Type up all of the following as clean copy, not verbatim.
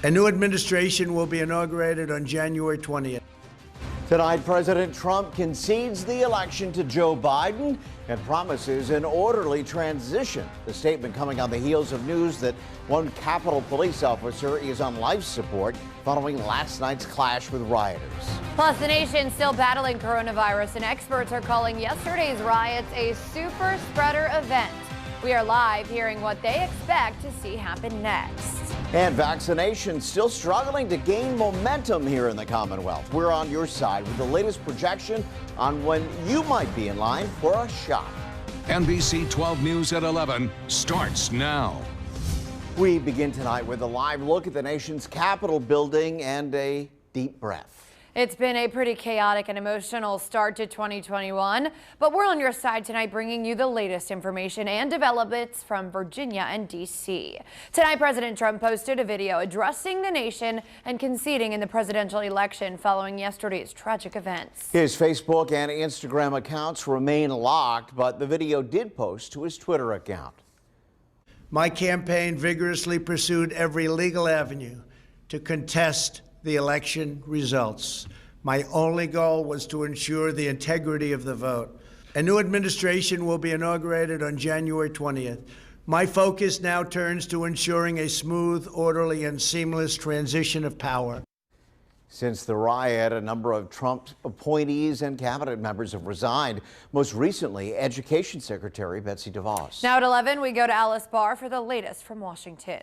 A new administration will be inaugurated on January 20th. Tonight, President Trump concedes the election to Joe Biden and promises an orderly transition. The statement coming on the heels of news that one Capitol Police officer is on life support following last night's clash with rioters. Plus, the nation still battling coronavirus, and experts are calling yesterday's riots a super spreader event. We are live hearing what they expect to see happen next. And vaccination still struggling to gain momentum here in the Commonwealth. We're on your side with the latest projection on when you might be in line for a shot. NBC12 News at 11 starts now. We begin tonight with a live look at the nation's Capitol building and a deep breath. It's been a pretty chaotic and emotional start to 2021, but we're on your side tonight bringing you the latest information and developments from Virginia and D.C. Tonight, President Trump posted a video addressing the nation and conceding in the presidential election following yesterday's tragic events. His Facebook and Instagram accounts remain locked, but the video did post to his Twitter account. My campaign vigorously pursued every legal avenue to contest the election results. My only goal was to ensure the integrity of the vote. A new administration will be inaugurated on January 20th. My focus now turns to ensuring a smooth, orderly, and seamless transition of power. Since the riot, a number of Trump's appointees and cabinet members have resigned. Most recently, Education Secretary Betsy DeVos. Now at 11, we go to Alice Barr for the latest from Washington.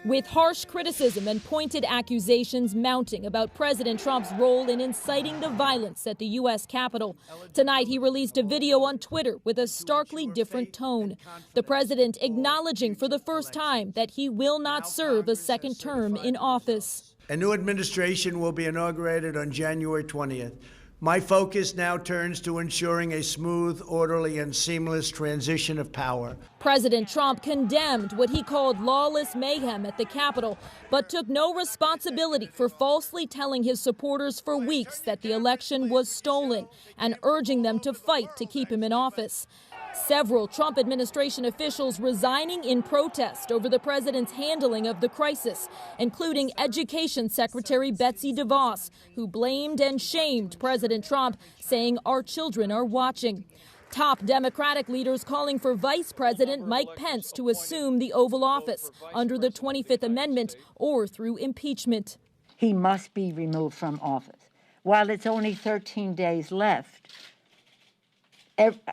With harsh criticism and pointed accusations mounting about President Trump's role in inciting the violence at the U.S. Capitol, tonight he released a video on Twitter with a starkly different tone. The president acknowledging for the first time that he will not serve a second term in office. A new administration will be inaugurated on January 20th. My focus now turns to ensuring a smooth, orderly, and seamless transition of power. President Trump condemned what he called lawless mayhem at the Capitol, but took no responsibility for falsely telling his supporters for weeks that the election was stolen and urging them to fight to keep him in office. Several Trump administration officials resigning in protest over the president's handling of the crisis, including Education Secretary Betsy DeVos, who blamed and shamed President Trump, saying our children are watching. Top Democratic leaders calling for Vice President Mike Pence to assume the Oval Office under the 25th Amendment or through impeachment. He must be removed from office. While it's only 13 days left,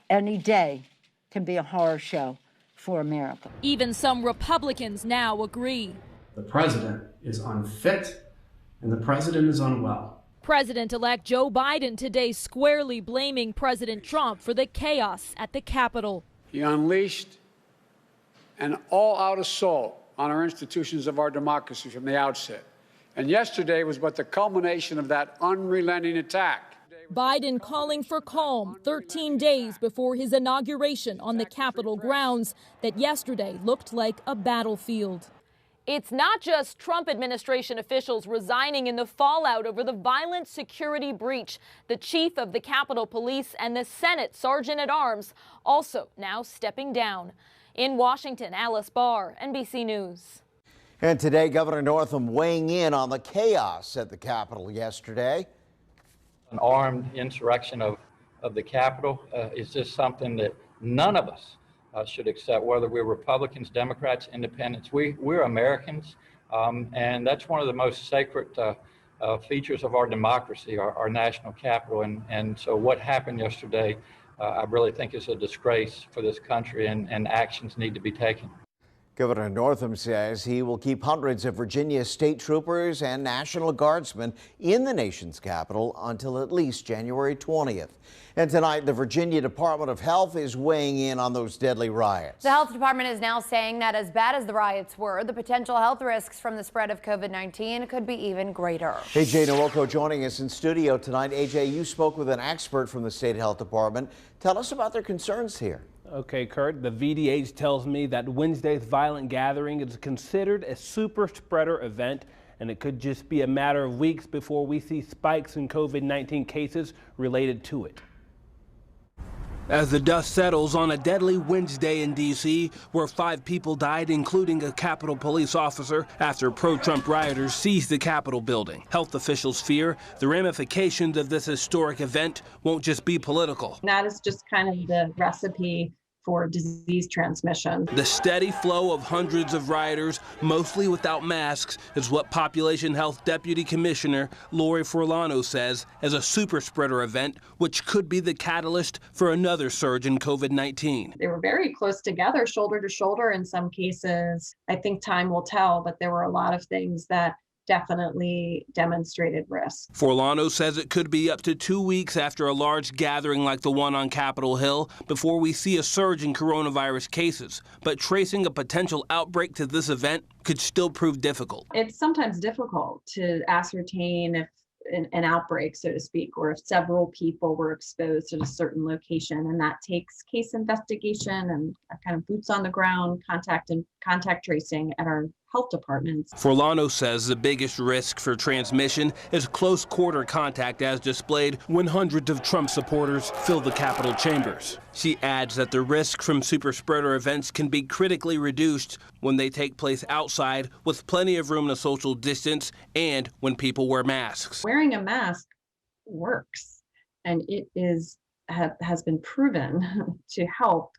any day can be a horror show for America. Even some Republicans now agree. The president is unfit and the president is unwell. President-elect Joe Biden today squarely blaming President Trump for the chaos at the Capitol. He unleashed an all-out assault on our institutions of our democracy from the outset. And yesterday was but the culmination of that unrelenting attack. Biden calling for calm 13 days before his inauguration on the Capitol grounds that yesterday looked like a battlefield. It's not just Trump administration officials resigning in the fallout over the violent security breach. The chief of the Capitol Police and the Senate Sergeant at Arms also now stepping down. In Washington, Alice Barr, NBC News. And today, Governor Northam weighing in on the chaos at the Capitol yesterday. An armed insurrection of the Capitol is just something that none of us should accept, whether we're Republicans, Democrats, Independents. We're Americans, and that's one of the most sacred features of our democracy, our national capital. And so what happened yesterday, I really think is a disgrace for this country, and actions need to be taken. Governor Northam says he will keep hundreds of Virginia state troopers and National Guardsmen in the nation's capital until at least January 20th. And tonight, the Virginia Department of Health is weighing in on those deadly riots. The health department is now saying that as bad as the riots were, the potential health risks from the spread of COVID-19 could be even greater. AJ Nwoko joining us in studio tonight. AJ, you spoke with an expert from the state health department. Tell us about their concerns here. Okay, Kurt, the VDH tells me that Wednesday's violent gathering is considered a super spreader event, and it could just be a matter of weeks before we see spikes in COVID-19 cases related to it. As the dust settles on a deadly Wednesday in D.C., where 5 people died, including a Capitol police officer, after pro-Trump rioters seized the Capitol building. Health officials fear the ramifications of this historic event won't just be political. That is just kind of the recipe for disease transmission. The steady flow of hundreds of rioters, mostly without masks, is what Population Health Deputy Commissioner Lori Forlano says is a super spreader event, which could be the catalyst for another surge in COVID-19. They were very close together, shoulder to shoulder in some cases. I think time will tell, but there were a lot of things that definitely demonstrated risk. Forlano says it could be up to 2 weeks after a large gathering like the one on Capitol Hill before we see a surge in coronavirus cases. But tracing a potential outbreak to this event could still prove difficult. It's sometimes difficult to ascertain if an outbreak, so to speak, or if several people were exposed at a certain location, and that takes case investigation and kind of boots on the ground contact tracing at our health departments. Forlano says the biggest risk for transmission is close quarter contact, as displayed when hundreds of Trump supporters fill the Capitol chambers. She adds that the risk from super spreader events can be critically reduced when they take place outside with plenty of room to social distance and when people wear masks. Wearing a mask works, and it has been proven to help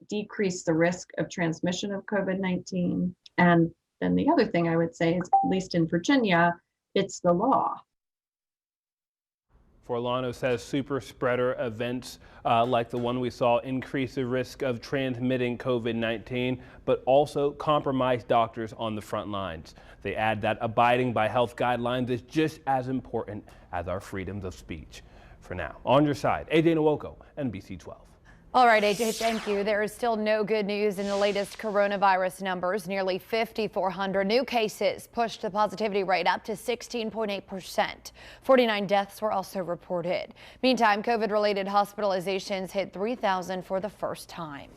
decrease the risk of transmission of COVID-19. And then the other thing I would say is, at least in Virginia, it's the law. Forlano says super spreader events like the one we saw increase the risk of transmitting COVID-19, but also compromise doctors on the front lines. They add that abiding by health guidelines is just as important as our freedoms of speech. For now, on your side, AJ Nwoko, NBC12. All right, AJ, thank you. There is still no good news in the latest coronavirus numbers. Nearly 5,400 new cases pushed the positivity rate up to 16.8%. 49 deaths were also reported. Meantime, COVID-related hospitalizations hit 3,000 for the first time.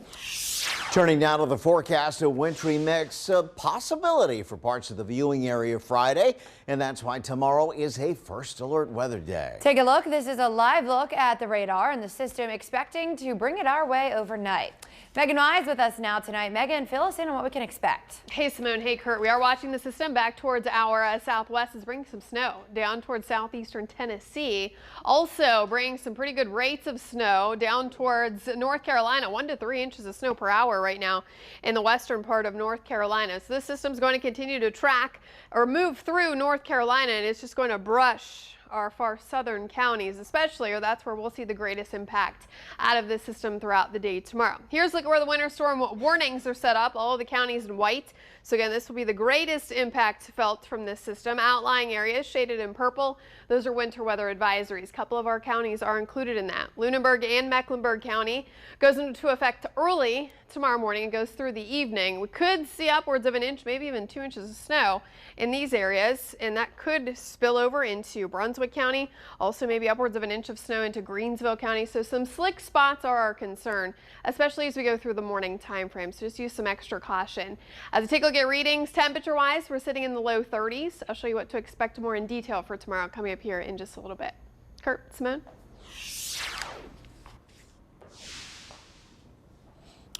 Turning now to the forecast, a wintry mix, a possibility for parts of the viewing area Friday, and that's why tomorrow is a first alert weather day. Take a look. This is a live look at the radar and the system expecting to bring it our way overnight. Megan Wise with us now tonight. Megan, fill us in on what we can expect. Hey Simone, hey Kurt. We are watching the system back towards our southwest. Is bringing some snow down towards southeastern Tennessee. Also bringing some pretty good rates of snow down towards North Carolina. 1 to 3 inches of snow per hour right now in the western part of North Carolina. So this system is going to continue to track or move through North Carolina, and it's just going to brush our far southern counties, especially, or that's where we'll see the greatest impact out of this system throughout the day tomorrow. Here's a look at where the winter storm warnings are set up. All of the counties in white. So again, this will be the greatest impact felt from this system. Outlying areas shaded in purple, those are winter weather advisories. A couple of our counties are included in that. Lunenburg and Mecklenburg County goes into effect early tomorrow morning and goes through the evening. We could see upwards of an inch, maybe even 2 inches of snow in these areas, and that could spill over into Brunswick County. Also maybe upwards of an inch of snow into Greensville County. So some slick spots are our concern, especially as we go through the morning time frame. So just use some extra caution. As we take a look at readings, temperature wise, we're sitting in the low 30s. I'll show you what to expect more in detail for tomorrow coming up here in just a little bit. Kurt, Simone.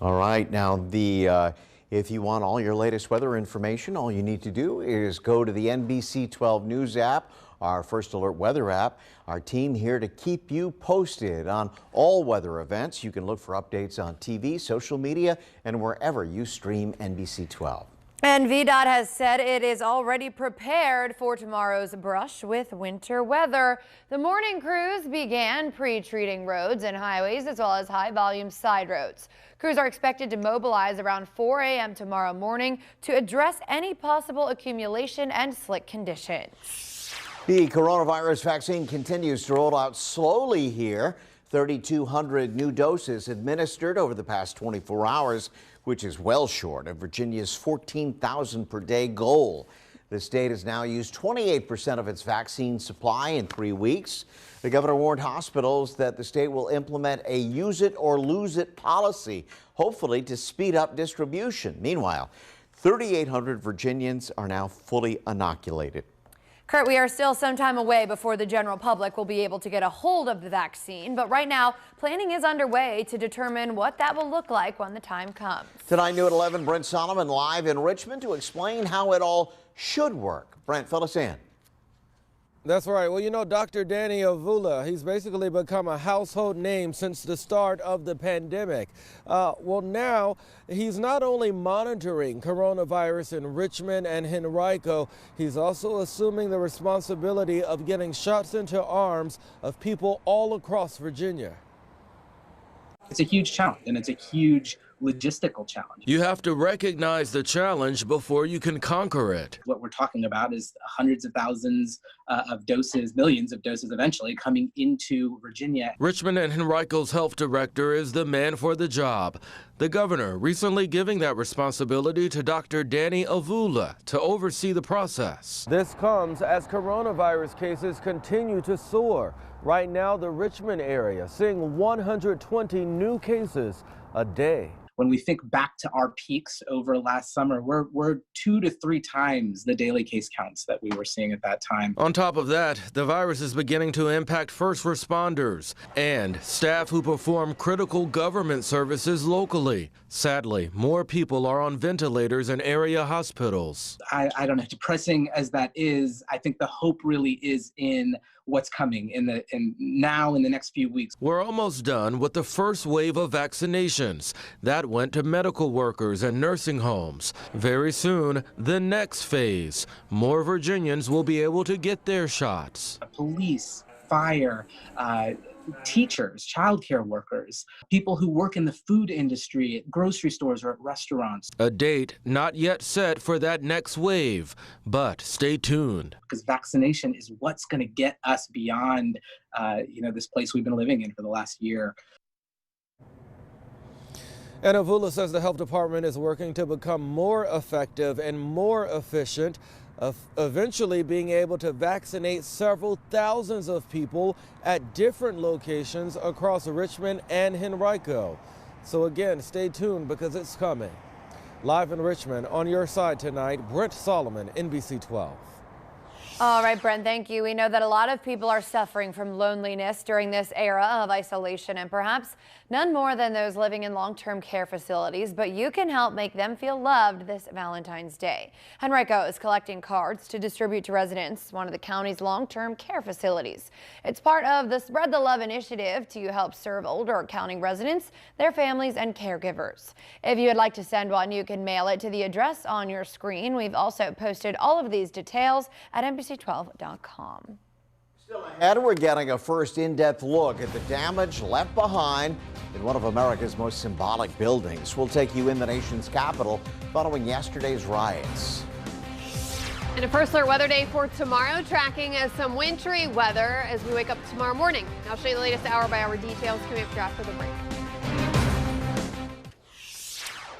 All right, now if you want all your latest weather information, all you need to do is go to the NBC12 News app, our First Alert weather app. Our team here to keep you posted on all weather events. You can look for updates on TV, social media, and wherever you stream NBC12. And VDOT has said it is already prepared for tomorrow's brush with winter weather. The morning crews began pre-treating roads and highways as well as high-volume side roads. Crews are expected to mobilize around 4 a.m. tomorrow morning to address any possible accumulation and slick conditions. The coronavirus vaccine continues to roll out slowly here. 3,200 new doses administered over the past 24 hours, which is well short of Virginia's 14,000 per day goal. The state has now used 28% of its vaccine supply in 3 weeks. The governor warned hospitals that the state will implement a use it or lose it policy, hopefully to speed up distribution. Meanwhile, 3,800 Virginians are now fully inoculated. Kurt, we are still some time away before the general public will be able to get a hold of the vaccine, but right now, planning is underway to determine what that will look like when the time comes. Tonight, new at 11, Brent Solomon live in Richmond to explain how it all should work. Brent, fill us in. That's right. Well, you know, Dr. Danny Avula, he's basically become a household name since the start of the pandemic. Well, now he's not only monitoring coronavirus in Richmond and Henrico, he's also assuming the responsibility of getting shots into arms of people all across Virginia. It's a huge challenge, and it's a huge logistical challenge. You have to recognize the challenge before you can conquer it. What we're talking about is hundreds of thousands of doses, millions of doses eventually coming into Virginia. Richmond and Henrico's health director is the man for the job. The governor recently giving that responsibility to Dr. Danny Avula to oversee the process. This comes as coronavirus cases continue to soar. Right now, the Richmond area seeing 120 new cases a day. When we think back to our peaks over last summer, we're 2 to 3 times the daily case counts that we were seeing at that time. On top of that, the virus is beginning to impact first responders and staff who perform critical government services locally. Sadly, more people are on ventilators in area hospitals. I don't know, depressing as that is, I think the hope really is in what's coming in the next few weeks. We're almost done with the first wave of vaccinations. That went to medical workers and nursing homes. Very soon, the next phase. More Virginians will be able to get their shots. Police, fire, teachers, childcare workers, people who work in the food industry, at grocery stores or at restaurants. A date not yet set for that next wave, but stay tuned. Because vaccination is what's going to get us beyond, this place we've been living in for the last year. And Avula says the health department is working to become more effective and more efficient, eventually being able to vaccinate several thousands of people at different locations across Richmond and Henrico. So again, stay tuned because it's coming. Live in Richmond, on your side tonight, Brent Solomon, NBC12. All right, Brent, thank you. We know that a lot of people are suffering from loneliness during this era of isolation, and perhaps none more than those living in long-term care facilities, but you can help make them feel loved this Valentine's Day. Henrico is collecting cards to distribute to residents, one of the county's long-term care facilities. It's part of the Spread the Love initiative to help serve older county residents, their families, and caregivers. If you would like to send one, you can mail it to the address on your screen. We've also posted all of these details at NBC12.com. Still ahead, we're getting a first in-depth look at the damage left behind in one of America's most symbolic buildings. We'll take you in the nation's capital following yesterday's riots. And a first alert weather day for tomorrow, tracking as some wintry weather as we wake up tomorrow morning. I'll show you the latest hour-by-hour details coming up after the break.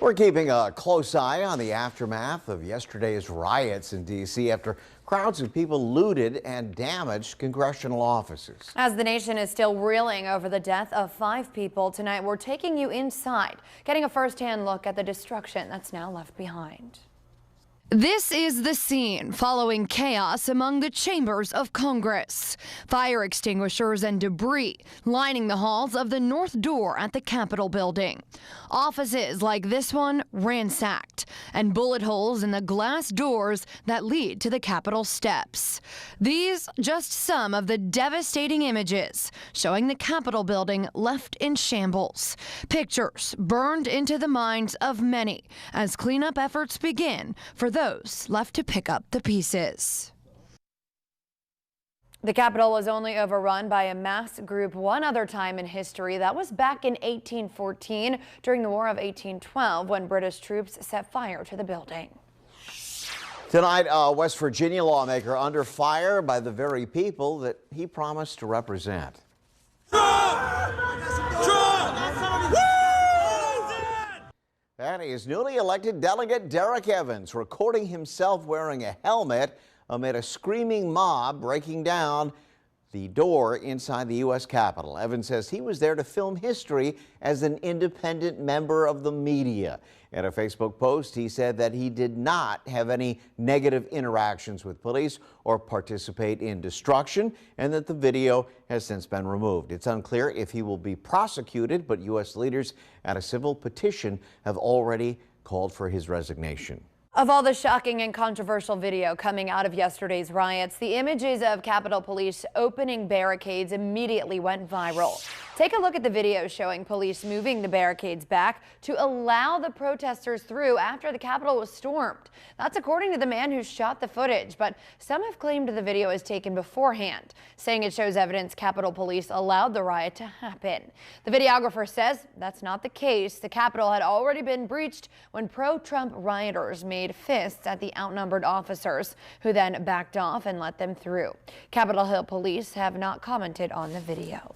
We're keeping a close eye on the aftermath of yesterday's riots in D.C. after crowds of people looted and damaged congressional offices. As the nation is still reeling over the death of 5 people tonight, we're taking you inside, getting a first-hand look at the destruction that's now left behind. This is the scene following chaos among the chambers of Congress. Fire extinguishers and debris lining the halls of the north door at the Capitol building. Offices like this one ransacked, and bullet holes in the glass doors that lead to the Capitol steps. These just some of the devastating images showing the Capitol building left in shambles. Pictures burned into the minds of many as cleanup efforts begin for those left to pick up the pieces. The Capitol was only overrun by a mass group one other time in history. That was back in 1814 during the War of 1812 when British troops set fire to the building. Tonight, a West Virginia lawmaker under fire by the very people that he promised to represent. And his newly elected delegate Derek Evans recording himself wearing a helmet amid a screaming mob breaking down the door inside the U.S. Capitol. Evans says he was there to film history as an independent member of the media. In a Facebook post, he said that he did not have any negative interactions with police or participate in destruction, and that the video has since been removed. It's unclear if he will be prosecuted, but U.S. leaders at a civil petition have already called for his resignation. Of all the shocking and controversial video coming out of yesterday's riots, the images of Capitol Police opening barricades immediately went viral. Take a look at the video showing police moving the barricades back to allow the protesters through after the Capitol was stormed. That's according to the man who shot the footage, but some have claimed the video is taken beforehand, saying it shows evidence Capitol Police allowed the riot to happen. The videographer says that's not the case. The Capitol had already been breached when pro-Trump rioters made fists at the outnumbered officers, who then backed off and let them through. Capitol Hill police have not commented on the video.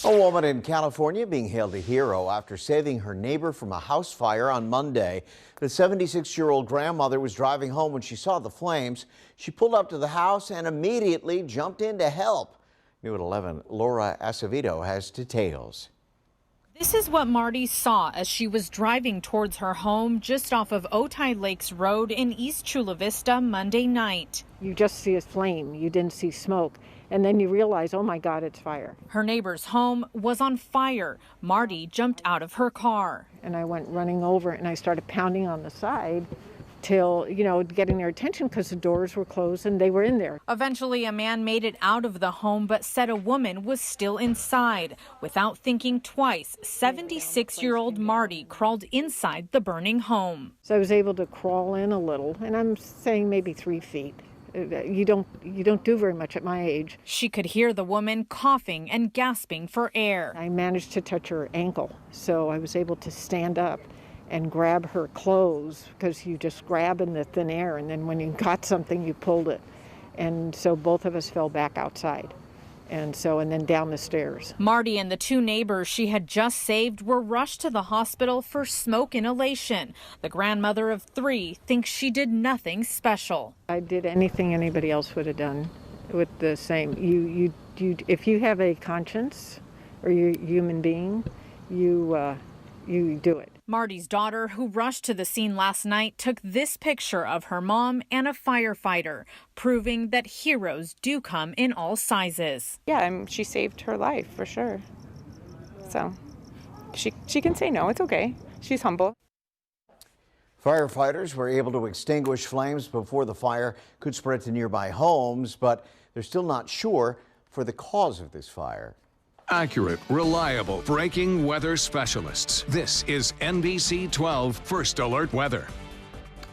A woman in California being hailed a hero after saving her neighbor from a house fire on Monday. The 76-year-old grandmother was driving home when she saw the flames. She pulled up to the house and immediately jumped in to help. New at 11, Laura Acevedo has details. This is what Marty saw as she was driving towards her home just off of Otay Lakes Road in East Chula Vista Monday night. You just see a flame, you didn't see smoke, and then you realize, oh my God, it's fire. Her neighbor's home was on fire. Marty jumped out of her car. And I went running over and I started pounding on the side till, getting their attention because the doors were closed and they were in there. Eventually, a man made it out of the home, but said a woman was still inside. Without thinking twice, 76-year-old Marty crawled inside the burning home. So I was able to crawl in a little, and I'm saying maybe 3 feet. You don't do very much at my age. She could hear the woman coughing and gasping for air. I managed to touch her ankle, so I was able to stand up and grab her clothes, because you just grab in the thin air, and then when you got something, you pulled it. And so both of us fell back outside. And then down the stairs. Marty and the two neighbors she had just saved were rushed to the hospital for smoke inhalation. The grandmother of 3 thinks she did nothing special. I did anything anybody else would have done with the same. You if you have a conscience or you're a human being, you do it. Marty's daughter, who rushed to the scene last night, took this picture of her mom and a firefighter, proving that heroes do come in all sizes. Yeah, she saved her life for sure. So she can say no, it's okay. She's humble. Firefighters were able to extinguish flames before the fire could spread to nearby homes, but they're still not sure for the cause of this fire. Accurate, reliable, breaking weather specialists. This is NBC12 First Alert Weather.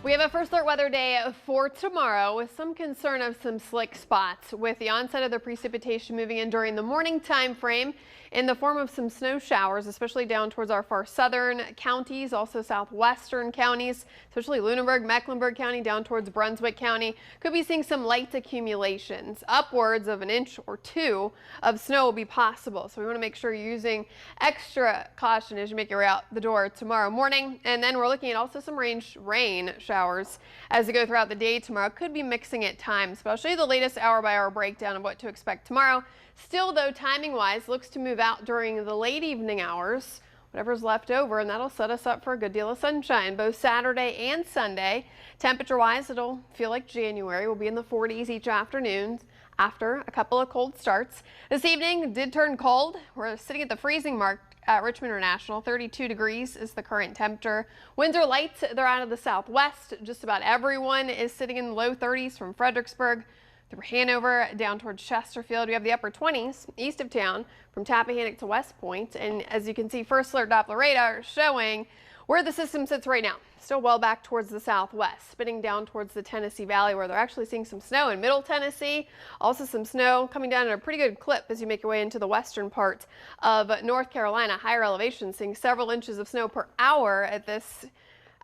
We have a First Alert Weather Day for tomorrow with some concern of some slick spots, with the onset of the precipitation moving in during the morning time frame in the form of some snow showers, especially down towards our far southern counties, also southwestern counties, especially Lunenburg, Mecklenburg County, down towards Brunswick County. Could be seeing some light accumulations. Upwards of 1 inch or 2 of snow will be possible. So we want to make sure you're using extra caution as you make your way out the door tomorrow morning. And then we're looking at also some rain showers as we go throughout the day tomorrow. Could be mixing at times, but I'll show you the latest hour-by-hour breakdown of what to expect tomorrow. Still, though, timing-wise, looks to move out during the late evening hours, whatever's left over, and that'll set us up for a good deal of sunshine both Saturday and Sunday. Temperature-wise, it'll feel like January. We'll be in the 40s each afternoon after a couple of cold starts. This evening did turn cold. We're sitting at the freezing mark at Richmond International. 32 degrees is the current temperature. Winds are light. They're out of the southwest. Just about everyone is sitting in the low 30s from Fredericksburg through Hanover down towards Chesterfield. We have the upper 20s east of town from Tappahannock to West Point. And as you can see, First Alert Doppler radar showing where the system sits right now. Still well back towards the southwest, spinning down towards the Tennessee Valley, where they're actually seeing some snow in Middle Tennessee. Also some snow coming down at a pretty good clip as you make your way into the western part of North Carolina. Higher elevation, seeing several inches of snow per hour at this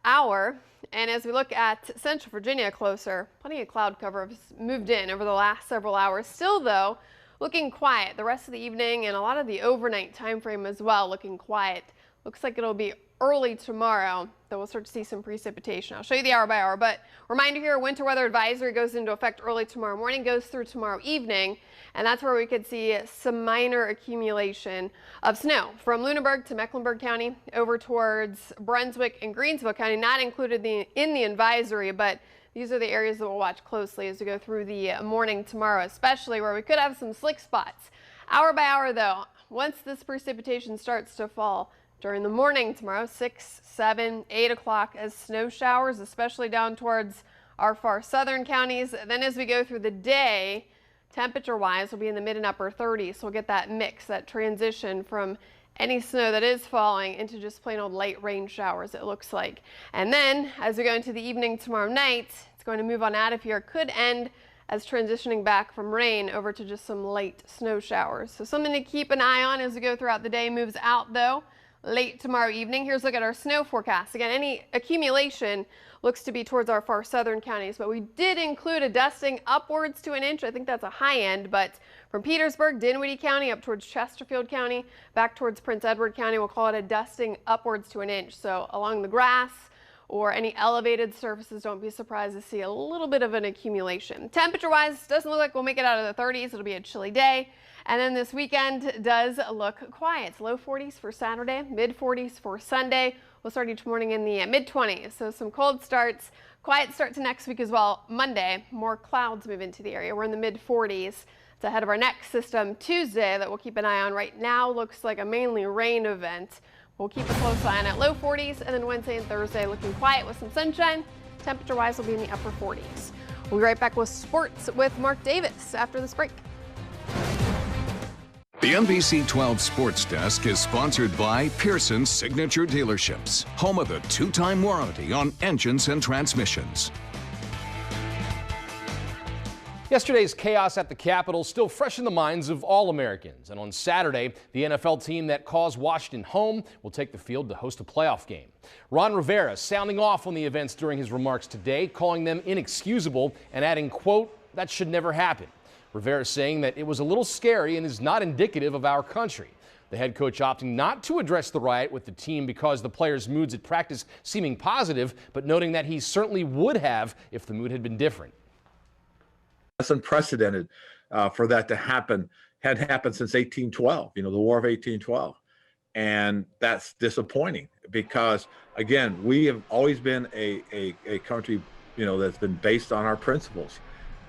hour. And as we look at Central Virginia closer, plenty of cloud cover has moved in over the last several hours. Still, though, looking quiet the rest of the evening and a lot of the overnight time frame as well, looking quiet. Looks like it'll be early tomorrow that we'll start to see some precipitation. I'll show you the hour by hour, but reminder here, winter weather advisory goes into effect early tomorrow morning, goes through tomorrow evening, and that's where we could see some minor accumulation of snow from Lunenburg to Mecklenburg County over towards Brunswick and Greensville County, not included in the advisory, but these are the areas that we'll watch closely as we go through the morning tomorrow, especially where we could have some slick spots. Hour by hour though, once this precipitation starts to fall during the morning tomorrow, 6, 7, 8 o'clock, as snow showers, especially down towards our far southern counties. Then as we go through the day, temperature-wise, we'll be in the mid and upper 30s. So we'll get that mix, that transition from any snow that is falling into just plain old light rain showers, it looks like. And then as we go into the evening tomorrow night, it's going to move on out of here. Could end as transitioning back from rain over to just some light snow showers. So something to keep an eye on as we go throughout the day. Moves out though late tomorrow evening. Here's a look at our snow forecast. Again, any accumulation looks to be towards our far southern counties, but we did include a dusting upwards to an inch. I think that's a high end, but from Petersburg, Dinwiddie County up towards Chesterfield County, back towards Prince Edward County, we'll call it a dusting upwards to an inch. So along the grass or any elevated surfaces, don't be surprised to see a little bit of an accumulation. Temperature-wise, doesn't look like we'll make it out of the 30s. It'll be a chilly day. And then this weekend does look quiet. Low 40s for Saturday, mid 40s for Sunday. We'll start each morning in the mid 20s. So some cold starts, quiet start to next week as well. Monday, more clouds move into the area. We're in the mid 40s. It's ahead of our next system Tuesday that we'll keep an eye on. Right now looks like a mainly rain event. We'll keep a close eye on it. Low 40s, and then Wednesday and Thursday looking quiet with some sunshine. Temperature-wise will be in the upper 40s. We'll be right back with sports with Mark Davis after this break. The NBC12 Sports Desk is sponsored by Pearson's Signature Dealerships, home of the 2-time warranty on engines and transmissions. Yesterday's chaos at the Capitol still fresh in the minds of all Americans. And on Saturday, the NFL team that calls Washington home will take the field to host a playoff game. Ron Rivera sounding off on the events during his remarks today, calling them inexcusable and adding, quote, "that should never happen." Rivera saying that it was a little scary and is not indicative of our country. The head coach opting not to address the riot with the team because the players' moods at practice seeming positive, but noting that he certainly would have if the mood had been different. That's unprecedented for that to happen. Hadn't happened since 1812, the War of 1812. And that's disappointing because, again, we have always been a country, that's been based on our principles.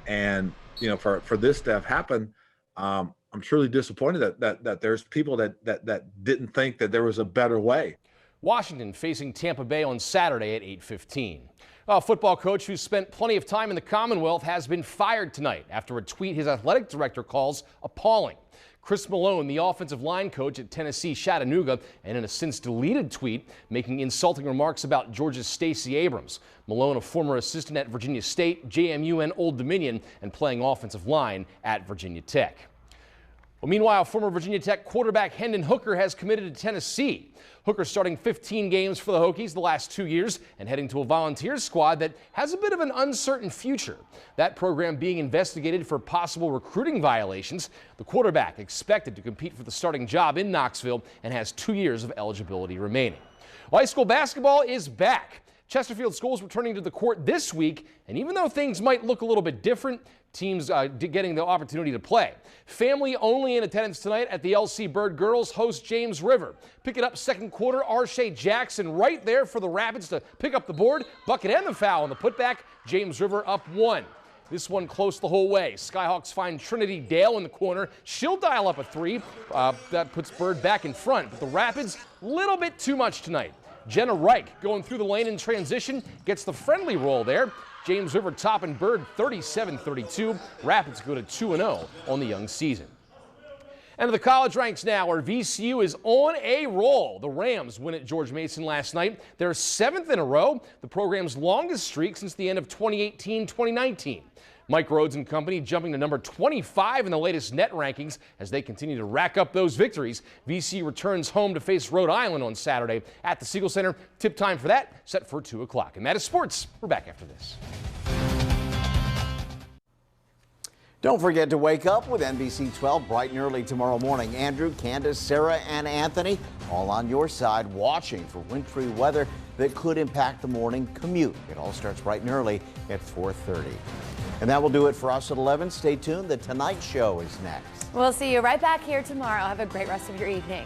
And, for this to have happened, I'm truly disappointed that there's people that didn't think that there was a better way. Washington facing Tampa Bay on Saturday at 8:15. A football coach who spent plenty of time in the Commonwealth has been fired tonight after a tweet his athletic director calls appalling. Chris Malone, the offensive line coach at Tennessee Chattanooga, and in a since deleted tweet, making insulting remarks about Georgia's Stacey Abrams. Malone, a former assistant at Virginia State, JMU, and Old Dominion, and playing offensive line at Virginia Tech. Well, meanwhile, former Virginia Tech quarterback Hendon Hooker has committed to Tennessee. Hooker starting 15 games for the Hokies the last 2 years and heading to a volunteer squad that has a bit of an uncertain future. That program being investigated for possible recruiting violations. The quarterback expected to compete for the starting job in Knoxville and has 2 years of eligibility remaining. Well, high school basketball is back. Chesterfield schools returning to the court this week, and even though things might look a little bit different, teams getting the opportunity to play. Family only in attendance tonight at the LC Bird girls host James River. Pick it up second quarter, Arshay Jackson right there for the Rapids to pick up the board, bucket and the foul on the putback. James River up 1. This one close the whole way. Skyhawks find Trinity Dale in the corner. She'll dial up a 3. That puts Bird back in front, but the Rapids, little bit too much tonight. Jenna Reich going through the lane in transition, gets the friendly roll there. James River topping Bird 37-32. Rapids go to 2-0 on the young season. And to the college ranks now, where VCU is on a roll. The Rams win at George Mason last night. Their 7th in a row, the program's longest streak since the end of 2018-2019. Mike Rhodes and company jumping to number 25 in the latest net rankings as they continue to rack up those victories. VCU returns home to face Rhode Island on Saturday at the Siegel Center. Tip time for that set for 2 o'clock. And that is sports. We're back after this. Don't forget to wake up with NBC12 bright and early tomorrow morning. Andrew, Candace, Sarah, and Anthony all on your side, watching for wintry weather that could impact the morning commute. It all starts bright and early at 4:30. And that will do it for us at 11. Stay tuned. The Tonight Show is next. We'll see you right back here tomorrow. Have a great rest of your evening.